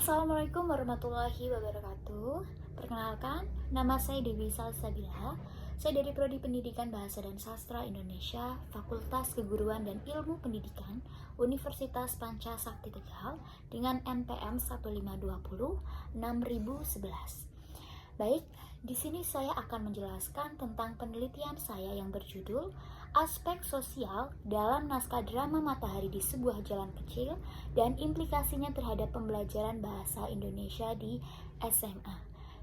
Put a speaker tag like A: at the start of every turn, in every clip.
A: Assalamualaikum warahmatullahi wabarakatuh. Perkenalkan, nama saya Dewi Salsabila. Saya dari Prodi Pendidikan Bahasa dan Sastra Indonesia, Fakultas Keguruan dan Ilmu Pendidikan, Universitas Pancasakti Tegal dengan NPM 1520611. Baik, di sini saya akan menjelaskan tentang penelitian saya yang berjudul Aspek Sosial dalam Naskah Drama Matahari di Sebuah Jalan Kecil dan Implikasinya Terhadap Pembelajaran Bahasa Indonesia di SMA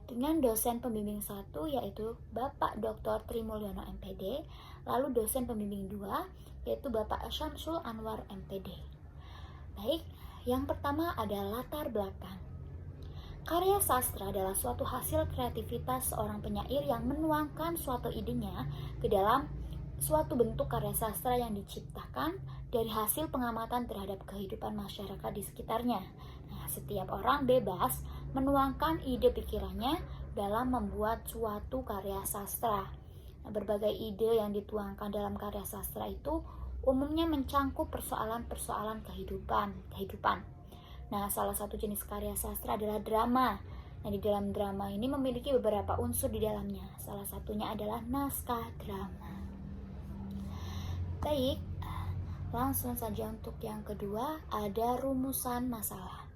A: dengan dosen pembimbing 1 yaitu Bapak Dr. Trimulyono MPD, lalu dosen pembimbing 2 yaitu Bapak Syamsul Anwar MPD. Baik, yang pertama adalah latar belakang. Karya sastra adalah suatu hasil kreativitas seorang penyair yang menuangkan suatu idenya ke dalam suatu bentuk karya sastra yang diciptakan dari hasil pengamatan terhadap kehidupan masyarakat di sekitarnya. Nah, setiap orang bebas menuangkan ide pikirannya dalam membuat suatu karya sastra. Nah, berbagai ide yang dituangkan dalam karya sastra itu umumnya mencangkup persoalan-persoalan kehidupan. Nah, salah satu jenis karya sastra adalah drama. Nah, di dalam drama ini memiliki beberapa unsur di dalamnya. Salah satunya adalah naskah drama. Baik, langsung saja untuk yang kedua, ada rumusan masalah.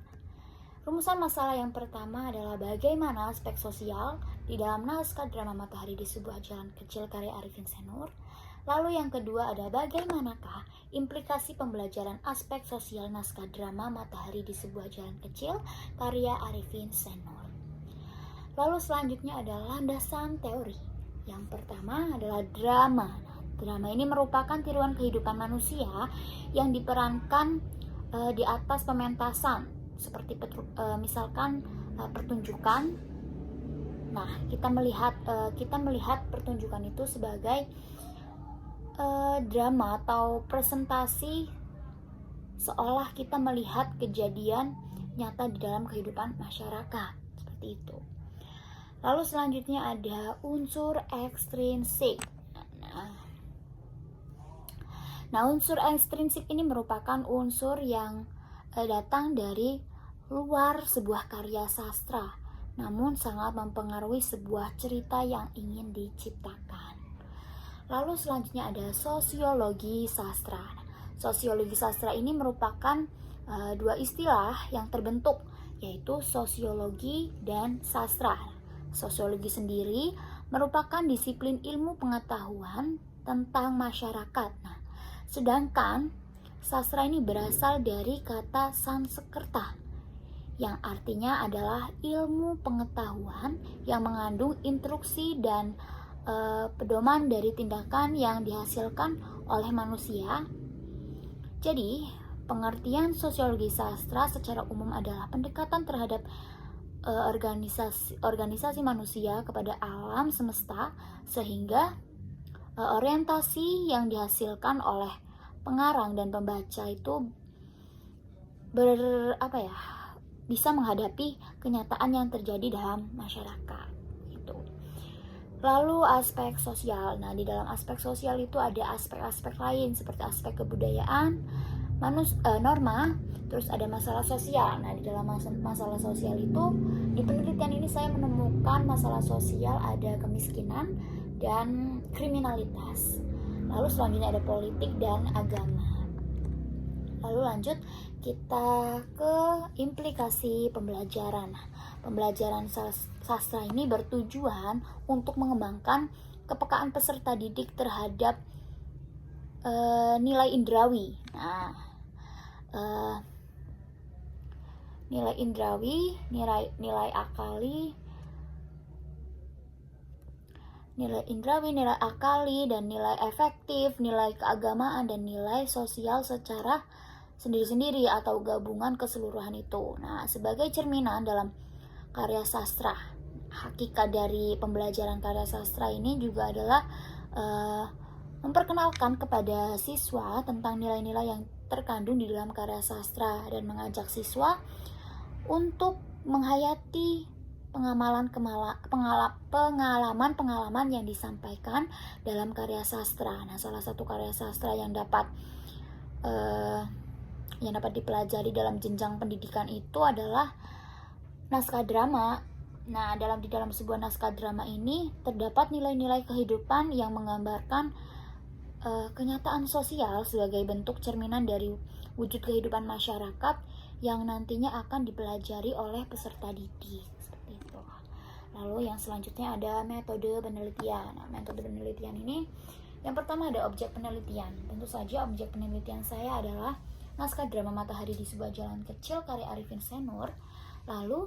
A: Rumusan masalah yang pertama adalah bagaimana aspek sosial di dalam naskah drama Matahari di Sebuah Jalan Kecil karya Arifin Senur. Lalu yang kedua ada bagaimanakah implikasi pembelajaran aspek sosial naskah drama Matahari di Sebuah Jalan Kecil karya Arifin Senur. Lalu selanjutnya ada landasan teori. Yang pertama adalah drama. Drama ini merupakan tiruan kehidupan manusia yang diperankan di atas pementasan seperti misalkan pertunjukan. Nah, kita melihat pertunjukan itu sebagai drama atau presentasi seolah kita melihat kejadian nyata di dalam kehidupan masyarakat seperti itu. Lalu selanjutnya ada unsur ekstrinsik. Nah, unsur ekstrinsik ini merupakan unsur yang datang dari luar sebuah karya sastra, namun sangat mempengaruhi sebuah cerita yang ingin diciptakan. Lalu selanjutnya ada sosiologi sastra. Sosiologi sastra ini merupakan dua istilah yang terbentuk, yaitu sosiologi dan sastra. Sosiologi sendiri merupakan disiplin ilmu pengetahuan tentang masyarakat. Nah, sedangkan sastra ini berasal dari kata Sanskerta yang artinya adalah ilmu pengetahuan yang mengandung instruksi dan pedoman dari tindakan yang dihasilkan oleh manusia. Jadi, pengertian sosiologi sastra secara umum adalah pendekatan terhadap organisasi manusia kepada alam semesta sehingga orientasi yang dihasilkan oleh pengarang dan pembaca itu bisa menghadapi kenyataan yang terjadi dalam masyarakat. Lalu aspek sosial. Nah, di dalam aspek sosial itu ada aspek-aspek lain seperti aspek kebudayaan, norma, terus ada masalah sosial. Nah, di dalam masalah sosial itu di penelitian ini saya menemukan masalah sosial ada kemiskinan dan kriminalitas. Lalu selanjutnya ada politik dan agama. Lalu lanjut kita ke implikasi pembelajaran. Pembelajaran sastra ini bertujuan untuk mengembangkan kepekaan peserta didik terhadap nilai indrawi. Nah, nilai indrawi, nilai akali, dan nilai efektif, nilai keagamaan, dan nilai sosial secara sendiri-sendiri atau gabungan keseluruhan itu. Nah, sebagai cerminan dalam karya sastra, hakikat dari pembelajaran karya sastra ini juga adalah memperkenalkan kepada siswa tentang nilai-nilai yang terkandung di dalam karya sastra dan mengajak siswa untuk menghayati pengalaman yang disampaikan dalam karya sastra. Nah, salah satu karya sastra yang dapat dipelajari dalam jenjang pendidikan itu adalah naskah drama. Nah, di dalam sebuah naskah drama ini terdapat nilai-nilai kehidupan yang menggambarkan kenyataan sosial sebagai bentuk cerminan dari wujud kehidupan masyarakat yang nantinya akan dipelajari oleh peserta didik. Seperti itu. Lalu yang selanjutnya ada metode penelitian. Nah, metode penelitian ini yang pertama ada objek penelitian. Tentu saja objek penelitian saya adalah naskah drama Matahari di Sebuah Jalan Kecil karya Arifin Senur. Lalu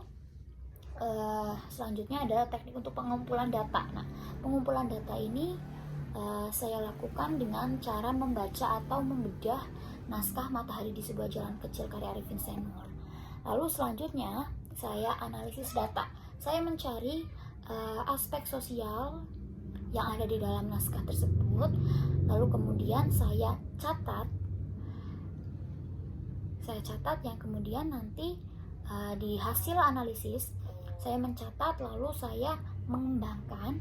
A: selanjutnya ada teknik untuk pengumpulan data. Nah, pengumpulan data ini saya lakukan dengan cara membaca atau membedah naskah Matahari di Sebuah Jalan Kecil karya Arifin Senur. Lalu selanjutnya saya analisis data. Saya mencari aspek sosial yang ada di dalam naskah tersebut. Lalu kemudian saya catat yang kemudian nanti di hasil analisis saya mencatat, lalu saya mengembangkan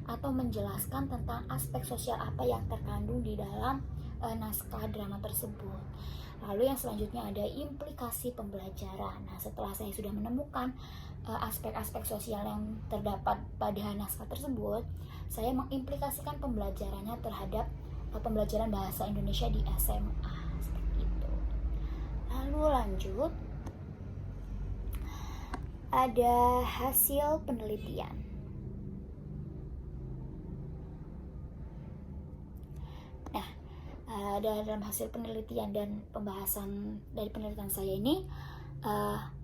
A: atau menjelaskan tentang aspek sosial apa yang terkandung di dalam naskah drama tersebut. Lalu yang selanjutnya ada implikasi pembelajaran. Nah, setelah saya sudah menemukan aspek-aspek sosial yang terdapat pada naskah tersebut, saya mengimplikasikan pembelajarannya terhadap pembelajaran bahasa Indonesia di SMA. Seperti itu. Lalu lanjut, ada hasil penelitian. Nah, dalam hasil penelitian dan pembahasan dari penelitian saya ini,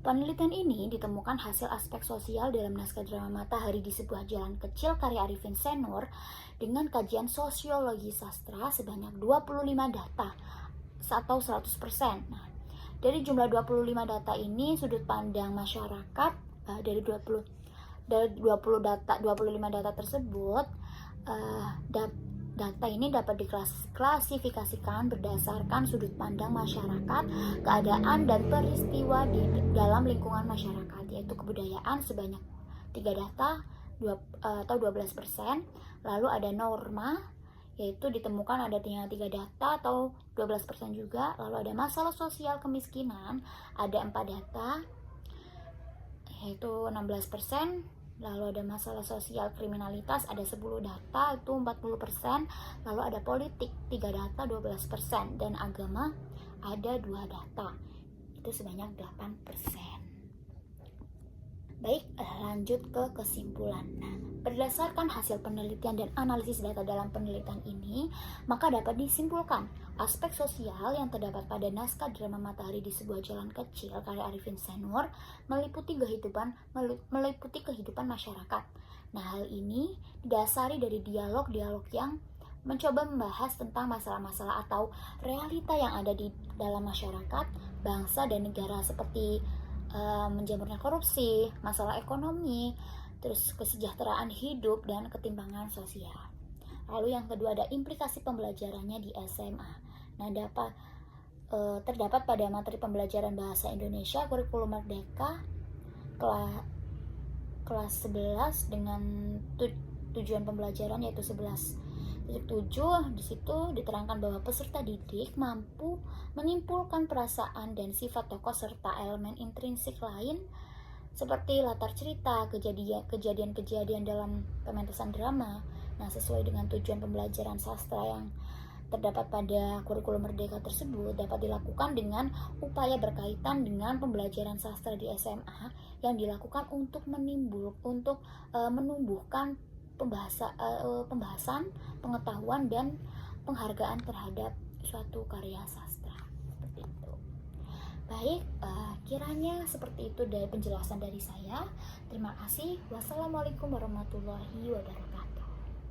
A: penelitian ini ditemukan hasil aspek sosial dalam naskah drama Matahari di Sebuah Jalan Kecil karya Arifin Senur dengan kajian sosiologi sastra sebanyak 25 data atau 100%. Nah, dari jumlah 25 data ini, sudut pandang masyarakat dari 25 data tersebut, data ini dapat diklasifikasikan berdasarkan sudut pandang masyarakat, keadaan dan peristiwa di dalam lingkungan masyarakat, yaitu kebudayaan sebanyak 3 data atau 12%. Lalu ada norma, yaitu ditemukan ada 3 data atau 12% juga. Lalu ada masalah sosial kemiskinan, ada 4 data, yaitu 16%. Lalu ada masalah sosial kriminalitas, ada 10 data, itu 40%. Lalu ada politik, 3 data, 12%. Dan agama ada 2 data, itu sebanyak 8%. Baik, lanjut ke kesimpulan. Nah, berdasarkan hasil penelitian dan analisis data dalam penelitian ini, maka dapat disimpulkan aspek sosial yang terdapat pada naskah drama Matahari di Sebuah Jalan Kecil karya Arifin Senur meliputi kehidupan masyarakat. Nah, hal ini didasari dari dialog-dialog yang mencoba membahas tentang masalah-masalah atau realita yang ada di dalam masyarakat, bangsa, dan negara seperti menjamurnya korupsi, masalah ekonomi, terus kesejahteraan hidup dan ketimpangan sosial. Lalu yang kedua ada implikasi pembelajarannya di SMA. Nah, terdapat pada materi pembelajaran bahasa Indonesia kurikulum Merdeka kelas 11 dengan tujuan pembelajaran yaitu 11.7. Di situ diterangkan bahwa peserta didik mampu menyimpulkan perasaan dan sifat tokoh serta elemen intrinsik lain seperti latar cerita, kejadian-kejadian dalam pementasan drama. Nah, sesuai dengan tujuan pembelajaran sastra yang terdapat pada kurikulum Merdeka tersebut dapat dilakukan dengan upaya berkaitan dengan pembelajaran sastra di SMA yang dilakukan untuk menumbuhkan pembahasan, pengetahuan, dan penghargaan terhadap suatu karya sastra. Seperti itu. Baik, kiranya seperti itu dari penjelasan dari saya. Terima kasih. Wassalamualaikum warahmatullahi wabarakatuh.